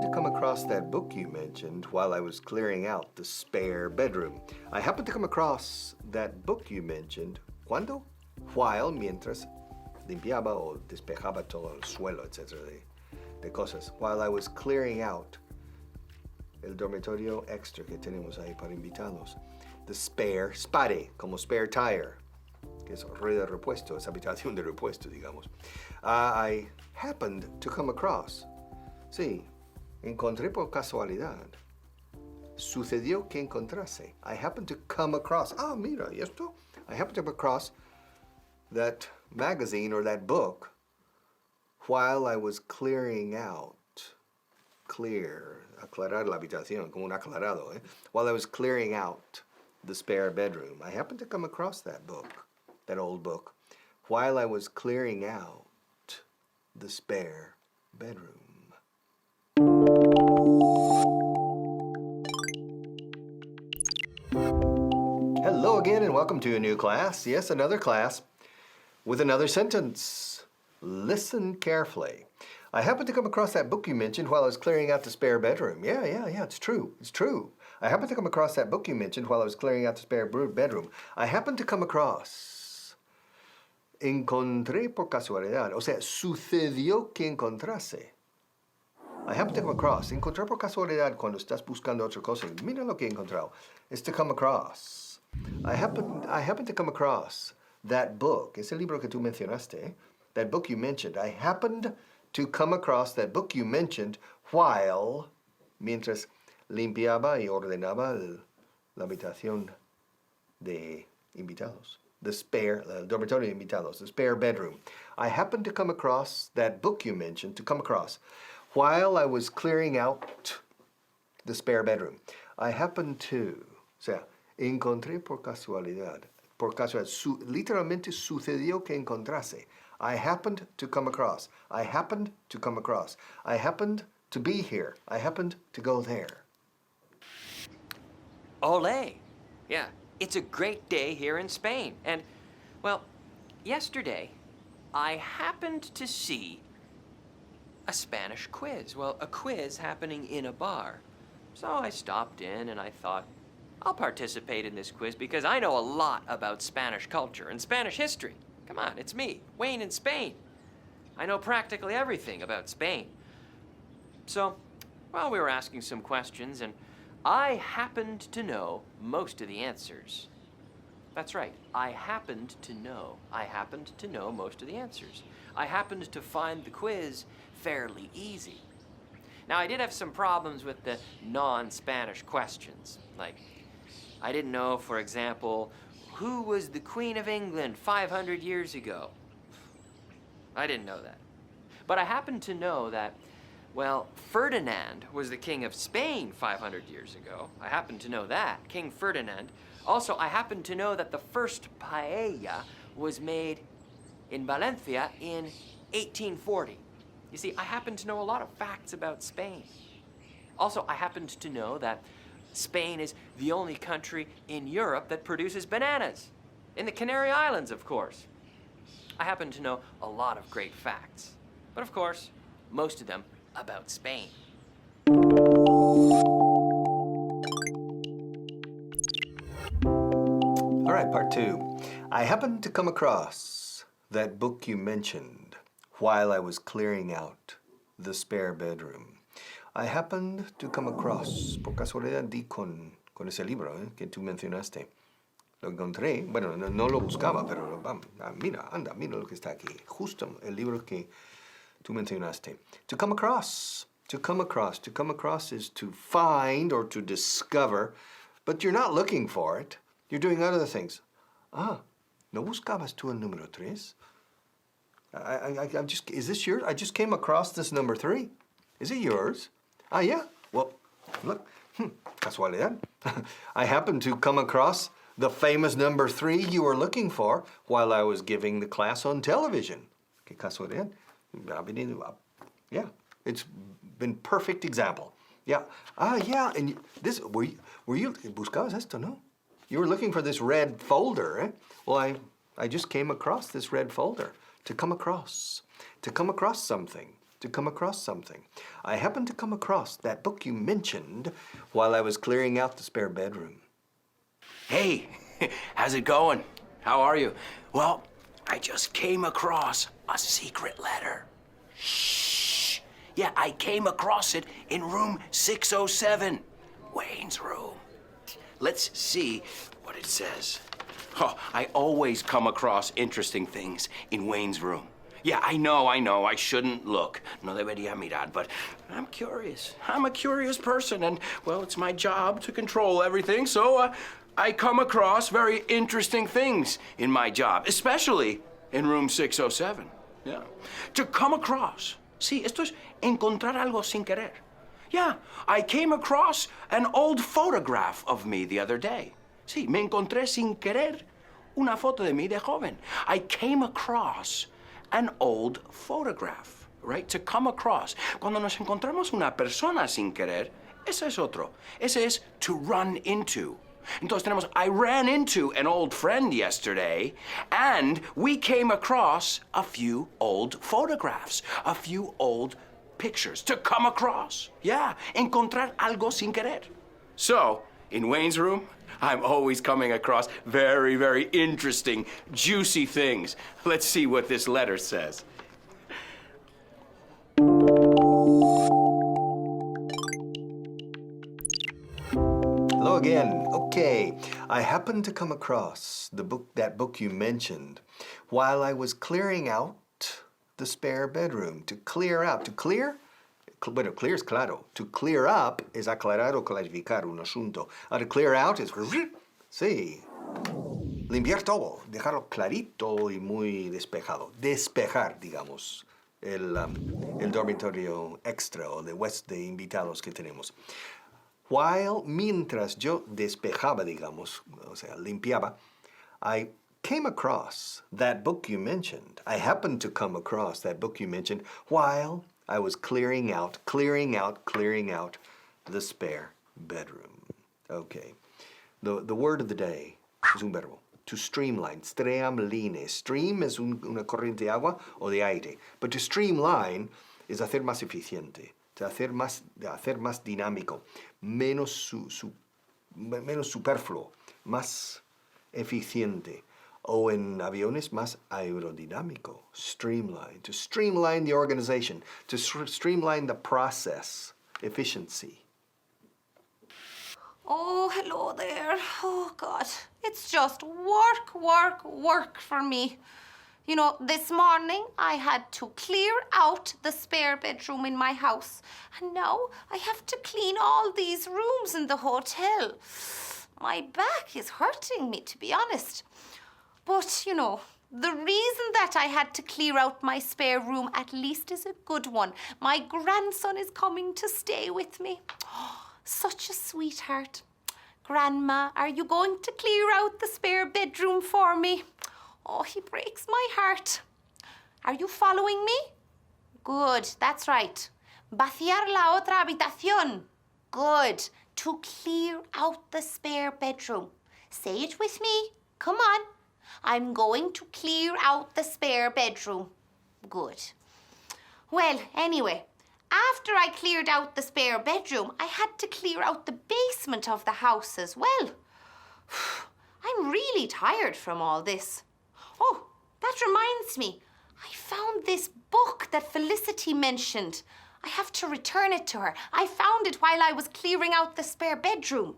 happened to come across that book you mentioned while I was clearing out the spare bedroom. I happened to come across that book you mentioned. ¿Cuándo? While, mientras limpiaba o despejaba todo el suelo, etc. de cosas. While I was clearing out el dormitorio extra que tenemos ahí para invitados. The spare, como spare tire, que es rueda de repuesto, es habitación de repuesto, digamos. I happened to come across. Sí, encontré por casualidad. Sucedió que encontrase. I happened to come across. Ah, mira, ¿y esto? I happened to come across that magazine or that book while I was clearing out. Aclarar la habitación, como un aclarado, While I was clearing out the spare bedroom. I happened to come across that book, that old book, while I was clearing out the spare bedroom. Hello again and welcome to a new class. Yes, another class with another sentence. Listen carefully. I happened to come across that book you mentioned while I was clearing out the spare bedroom. Yeah, it's true. It's true. I happened to come across that book you mentioned while I was clearing out the spare bedroom. I happened to come across. Encontré por casualidad. O sea, sucedió que encontrase. I happened to come across. Encontrar por casualidad cuando estás buscando otra cosa. Mira lo que he encontrado. Es to come across. I happened to come across that book. Ese libro que tú mencionaste. That book you mentioned. I happened to come across that book you mentioned while, mientras limpiaba y ordenaba la habitación de invitados. El dormitorio de invitados, the spare bedroom. I happened to come across that book you mentioned, to come across, while I was clearing out the spare bedroom. I happened to, o sea, encontré por casualidad. Por casualidad, literalmente sucedió que encontrase. I happened to come across. I happened to come across. I happened to be here. I happened to go there. Ole! Yeah, it's a great day here in Spain. And, well, yesterday, I happened to see a Spanish quiz. Well, a quiz happening in a bar. So I stopped in and I thought, I'll participate in this quiz because I know a lot about Spanish culture and Spanish history. Come on, it's me, Wayne in Spain. I know practically everything about Spain. So, well, we were asking some questions, and I happened to know most of the answers. That's right, I happened to know most of the answers. I happened to find the quiz fairly easy. Now, I did have some problems with the non-Spanish questions. Like, I didn't know, for example, who was the Queen of England 500 years ago? I didn't know that. But I happened to know that, well, Ferdinand was the King of Spain 500 years ago. I happened to know that, King Ferdinand. Also, I happened to know that the first paella was made in Valencia in 1840. You see, I happen to know a lot of facts about Spain. Also, I happened to know that Spain is the only country in Europe that produces bananas. In the Canary Islands, of course. I happen to know a lot of great facts. But of course, most of them about Spain. All right, part two. I happened to come across that book you mentioned while I was clearing out the spare bedroom. I happened to come across, por casualidad di con ese libro que tú mencionaste. Lo encontré, bueno, no lo buscaba, pero mira lo que está aquí. Justo el libro que tú mencionaste. To come across is to find or to discover, but you're not looking for it. You're doing other things. Ah, ¿no buscabas tú el número 3? Is this yours? I just came across this number 3. Is it yours? Ah, yeah. Well, look, casualidad. I happened to come across the famous number 3 you were looking for while I was giving the class on television. Qué casualidad. Yeah, it's been perfect example. Yeah. Ah, yeah. And this, were you buscabas esto, no? You were looking for this red folder, eh? Well, I just came across this red folder. To come across something. to come across something. I happened to come across that book you mentioned while I was clearing out the spare bedroom. Hey, how's it going? How are you? Well, I just came across a secret letter. Shh. Yeah, I came across it in room 607, Wayne's room. Let's see what it says. Oh, I always come across interesting things in Wayne's room. Yeah, I know, I shouldn't look. No debería mirar, but I'm curious. I'm a curious person, and, well, it's my job to control everything, so I come across very interesting things in my job, especially in room 607. Yeah. To come across. Sí, esto es encontrar algo sin querer. Yeah, I came across an old photograph of me the other day. Sí, me encontré sin querer una foto de mí de joven. I came across an old photograph, right? To come across. Cuando nos encontramos una persona sin querer, ese es otro. Ese es to run into. Entonces tenemos, I ran into an old friend yesterday, and we came across a few old photographs, a few old pictures. To come across. Yeah, encontrar algo sin querer. So, in Wayne's room, I'm always coming across very, very interesting, juicy things. Let's see what this letter says. Hello again. Okay, I happened to come across that book you mentioned while I was clearing out the spare bedroom. To clear out. To clear? Bueno, clear es claro. To clear up es aclarar o clarificar un asunto. To clear out es... Sí. Limpiar todo. Dejarlo clarito y muy despejado. Despejar, digamos, el dormitorio extra o de invitados que tenemos. Mientras yo despejaba, digamos, o sea, limpiaba, I came across that book you mentioned. I happened to come across that book you mentioned while I was clearing out the spare bedroom. Okay. The word of the day es un verbo. To streamline. Streamline. Stream es una corriente de agua o de aire. But to streamline es hacer más eficiente. De hacer más dinámico. Menos superfluo. Más eficiente. O en aviones, más aerodinámico. Streamline. To streamline the organization. To streamline the process. Efficiency. Oh, hello there. Oh, God. It's just work for me. You know, this morning I had to clear out the spare bedroom in my house. And now I have to clean all these rooms in the hotel. My back is hurting me, to be honest. But, you know, the reason that I had to clear out my spare room at least is a good one. My grandson is coming to stay with me. Oh, such a sweetheart. Grandma, are you going to clear out the spare bedroom for me? Oh, he breaks my heart. Are you following me? Good, that's right. Vaciar la otra habitación. Good. To clear out the spare bedroom. Say it with me. Come on. I'm going to clear out the spare bedroom. Good. Well, anyway, after I cleared out the spare bedroom, I had to clear out the basement of the house as well. I'm really tired from all this. Oh, that reminds me. I found this book that Felicity mentioned. I have to return it to her. I found it while I was clearing out the spare bedroom.